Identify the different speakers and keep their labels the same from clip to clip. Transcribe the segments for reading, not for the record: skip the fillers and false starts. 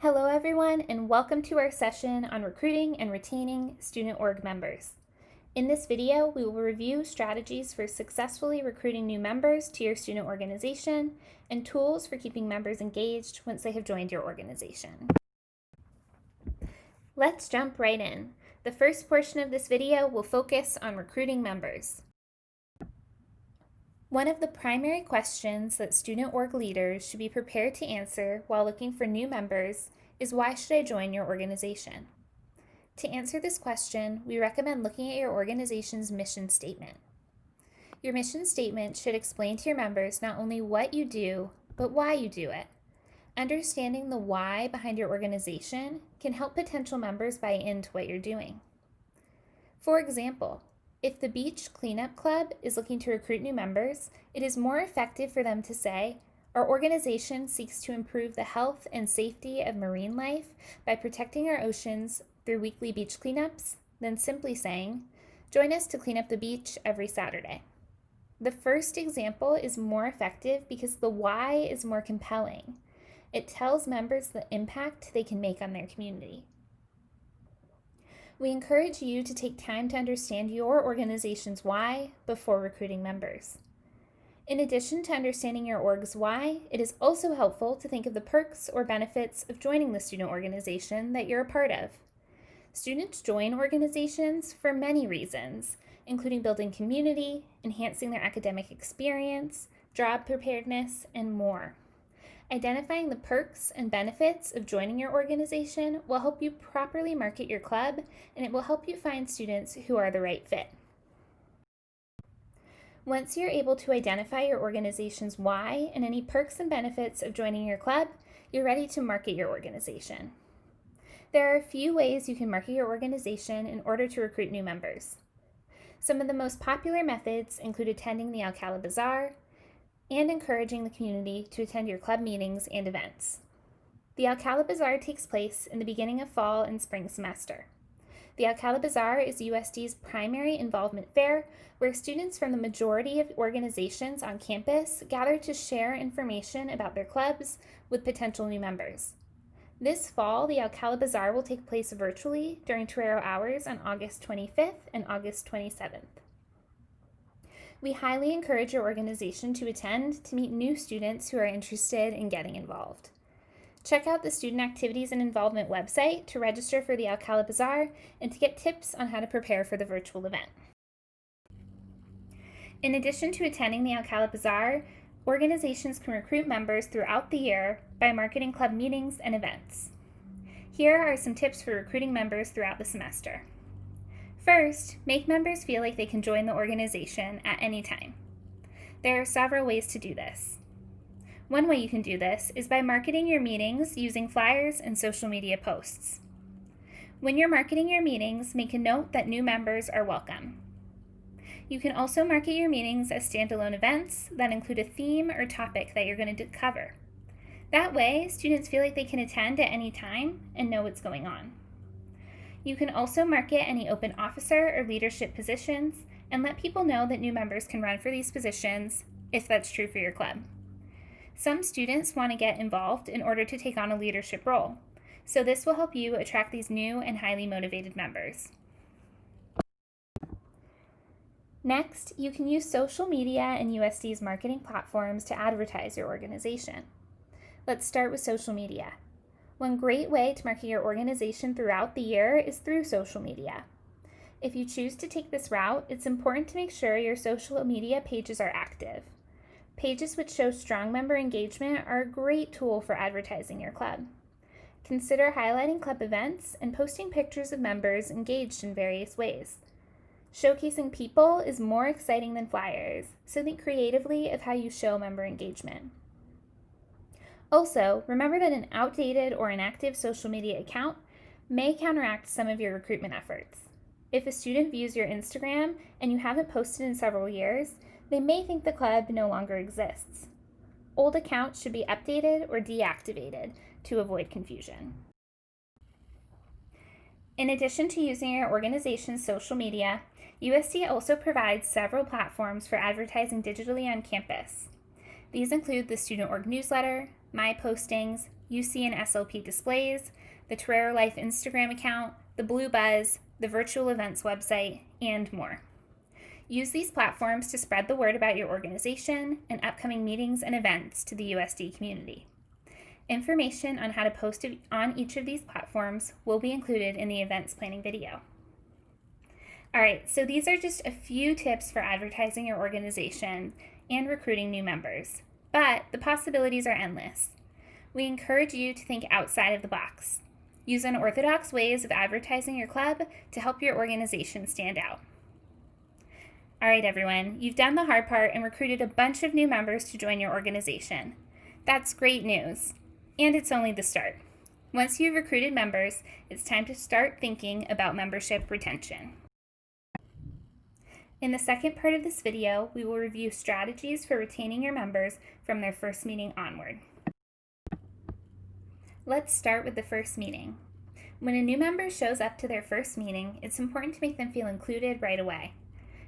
Speaker 1: Hello everyone, and welcome to our session on recruiting and retaining student org members. In this video, we will review strategies for successfully recruiting new members to your student organization and tools for keeping members engaged once they have joined your organization. Let's jump right in. The first portion of this video will focus on recruiting members. One of the primary questions that student org leaders should be prepared to answer while looking for new members is, why should I join your organization? To answer this question, we recommend looking at your organization's mission statement. Your mission statement should explain to your members not only what you do, but why you do it. Understanding the why behind your organization can help potential members buy into what you're doing. For example, if the Beach Cleanup Club is looking to recruit new members, it is more effective for them to say, "Our organization seeks to improve the health and safety of marine life by protecting our oceans through weekly beach cleanups," than simply saying, "Join us to clean up the beach every Saturday." The first example is more effective because the why is more compelling. It tells members the impact they can make on their community. We encourage you to take time to understand your organization's why before recruiting members. In addition to understanding your org's why, it is also helpful to think of the perks or benefits of joining the student organization that you're a part of. Students join organizations for many reasons, including building community, enhancing their academic experience, job preparedness, and more. Identifying the perks and benefits of joining your organization will help you properly market your club, and it will help you find students who are the right fit. Once you're able to identify your organization's why and any perks and benefits of joining your club, you're ready to market your organization. There are a few ways you can market your organization in order to recruit new members. Some of the most popular methods include attending the Alcala Bazaar and encouraging the community to attend your club meetings and events. The Alcala Bazaar takes place in the beginning of fall and spring semester. The Alcala Bazaar is USD's primary involvement fair, where students from the majority of organizations on campus gather to share information about their clubs with potential new members. This fall, the Alcala Bazaar will take place virtually during Torero hours on August 25th and August 27th. We highly encourage your organization to attend to meet new students who are interested in getting involved. Check out the Student Activities and Involvement website to register for the Alcala Bazaar and to get tips on how to prepare for the virtual event. In addition to attending the Alcala Bazaar, organizations can recruit members throughout the year by marketing club meetings and events. Here are some tips for recruiting members throughout the semester. First, make members feel like they can join the organization at any time. There are several ways to do this. One way you can do this is by marketing your meetings using flyers and social media posts. When you're marketing your meetings, make a note that new members are welcome. You can also market your meetings as standalone events that include a theme or topic that you're going to cover. That way, students feel like they can attend at any time and know what's going on. You can also market any open officer or leadership positions and let people know that new members can run for these positions if that's true for your club. Some students want to get involved in order to take on a leadership role, so this will help you attract these new and highly motivated members. Next, you can use social media and USD's marketing platforms to advertise your organization. Let's start with social media. One great way to market your organization throughout the year is through social media. If you choose to take this route, it's important to make sure your social media pages are active. Pages which show strong member engagement are a great tool for advertising your club. Consider highlighting club events and posting pictures of members engaged in various ways. Showcasing people is more exciting than flyers, so think creatively of how you show member engagement. Also, remember that an outdated or inactive social media account may counteract some of your recruitment efforts. If a student views your Instagram and you haven't posted in several years, they may think the club no longer exists. Old accounts should be updated or deactivated to avoid confusion. In addition to using your organization's social media, USD also provides several platforms for advertising digitally on campus. These include the Student Org newsletter, my postings, UC and SLP displays, the Torero Life Instagram account, the Blue Buzz, the virtual events website, and more. Use these platforms to spread the word about your organization and upcoming meetings and events to the USD community. Information on how to post on each of these platforms will be included in the events planning video. Alright, so these are just a few tips for advertising your organization and recruiting new members, but the possibilities are endless. We encourage you to think outside of the box. Use unorthodox ways of advertising your club to help your organization stand out. Alright everyone, you've done the hard part and recruited a bunch of new members to join your organization. That's great news. And it's only the start. Once you've recruited members, it's time to start thinking about membership retention. In the second part of this video, we will review strategies for retaining your members from their first meeting onward. Let's start with the first meeting. When a new member shows up to their first meeting, it's important to make them feel included right away.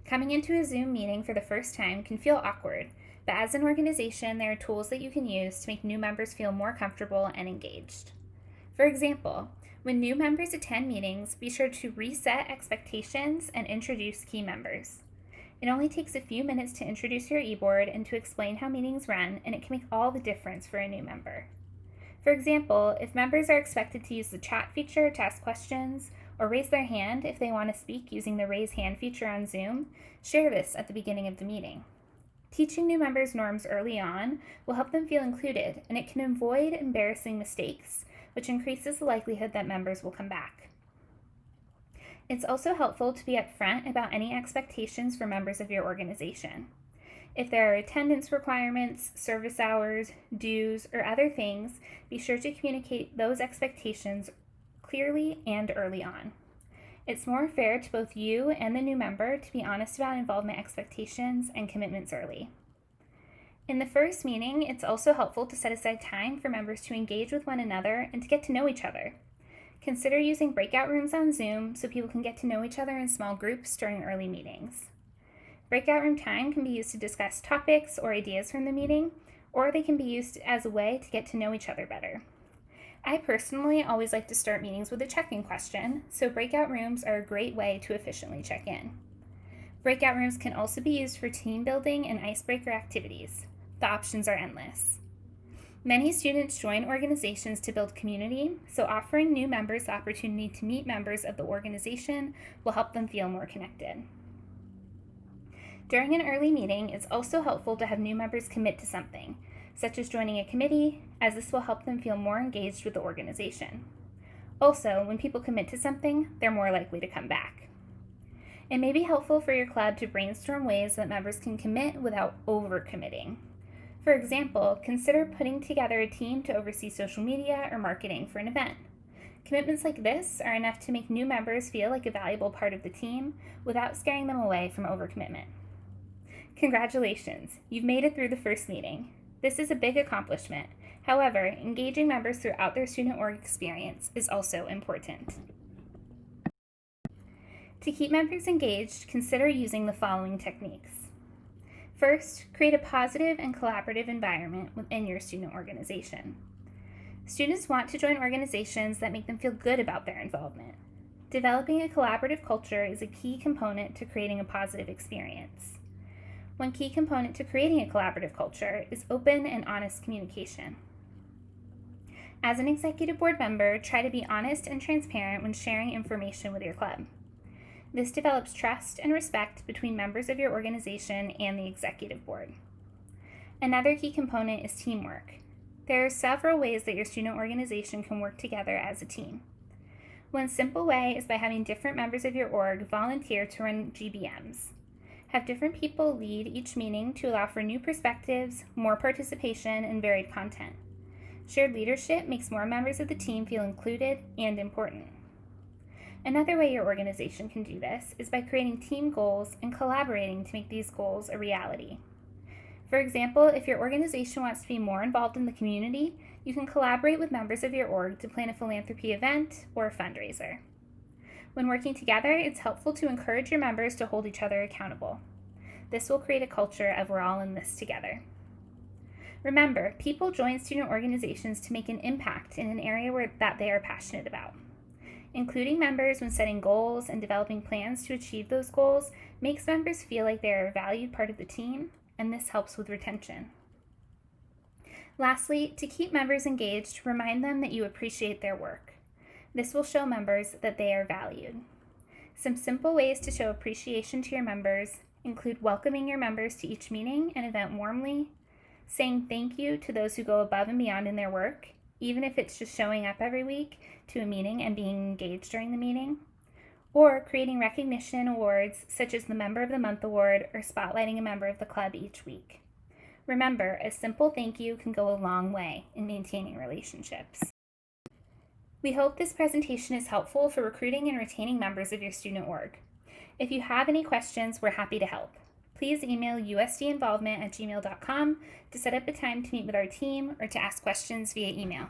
Speaker 1: Coming into a Zoom meeting for the first time can feel awkward, but as an organization, there are tools that you can use to make new members feel more comfortable and engaged. For example, when new members attend meetings, be sure to reset expectations and introduce key members. It only takes a few minutes to introduce your e-board and to explain how meetings run, and it can make all the difference for a new member. For example, if members are expected to use the chat feature to ask questions, or raise their hand if they want to speak using the raise hand feature on Zoom, share this at the beginning of the meeting. Teaching new members norms early on will help them feel included, and it can avoid embarrassing mistakes, which increases the likelihood that members will come back. It's also helpful to be upfront about any expectations for members of your organization. If there are attendance requirements, service hours, dues, or other things, be sure to communicate those expectations clearly and early on. It's more fair to both you and the new member to be honest about involvement expectations and commitments early. In the first meeting, it's also helpful to set aside time for members to engage with one another and to get to know each other. Consider using breakout rooms on Zoom so people can get to know each other in small groups during early meetings. Breakout room time can be used to discuss topics or ideas from the meeting, or they can be used as a way to get to know each other better. I personally always like to start meetings with a check-in question, so breakout rooms are a great way to efficiently check in. Breakout rooms can also be used for team building and icebreaker activities. The options are endless. Many students join organizations to build community, so offering new members the opportunity to meet members of the organization will help them feel more connected. During an early meeting, it's also helpful to have new members commit to something, such as joining a committee, as this will help them feel more engaged with the organization. Also, when people commit to something, they're more likely to come back. It may be helpful for your club to brainstorm ways that members can commit without over-committing. For example, consider putting together a team to oversee social media or marketing for an event. Commitments like this are enough to make new members feel like a valuable part of the team without scaring them away from overcommitment. Congratulations, you've made it through the first meeting. This is a big accomplishment. However, engaging members throughout their student org experience is also important. To keep members engaged, consider using the following techniques. First, create a positive and collaborative environment within your student organization. Students want to join organizations that make them feel good about their involvement. Developing a collaborative culture is a key component to creating a positive experience. One key component to creating a collaborative culture is open and honest communication. As an executive board member, try to be honest and transparent when sharing information with your club. This develops trust and respect between members of your organization and the executive board. Another key component is teamwork. There are several ways that your student organization can work together as a team. One simple way is by having different members of your org volunteer to run GBMs. Have different people lead each meeting to allow for new perspectives, more participation, and varied content. Shared leadership makes more members of the team feel included and important. Another way your organization can do this is by creating team goals and collaborating to make these goals a reality. For example, if your organization wants to be more involved in the community, you can collaborate with members of your org to plan a philanthropy event or a fundraiser. When working together, it's helpful to encourage your members to hold each other accountable. This will create a culture of we're all in this together. Remember, people join student organizations to make an impact in an area that they are passionate about. Including members when setting goals and developing plans to achieve those goals makes members feel like they are a valued part of the team, and this helps with retention. Lastly, to keep members engaged, remind them that you appreciate their work. This will show members that they are valued. Some simple ways to show appreciation to your members include welcoming your members to each meeting and event warmly, saying thank you to those who go above and beyond in their work, even if it's just showing up every week to a meeting and being engaged during the meeting, or creating recognition awards such as the Member of the Month Award or spotlighting a member of the club each week. Remember, a simple thank you can go a long way in maintaining relationships. We hope this presentation is helpful for recruiting and retaining members of your student org. If you have any questions, we're happy to help. Please email usdinvolvement@gmail.com to set up a time to meet with our team or to ask questions via email.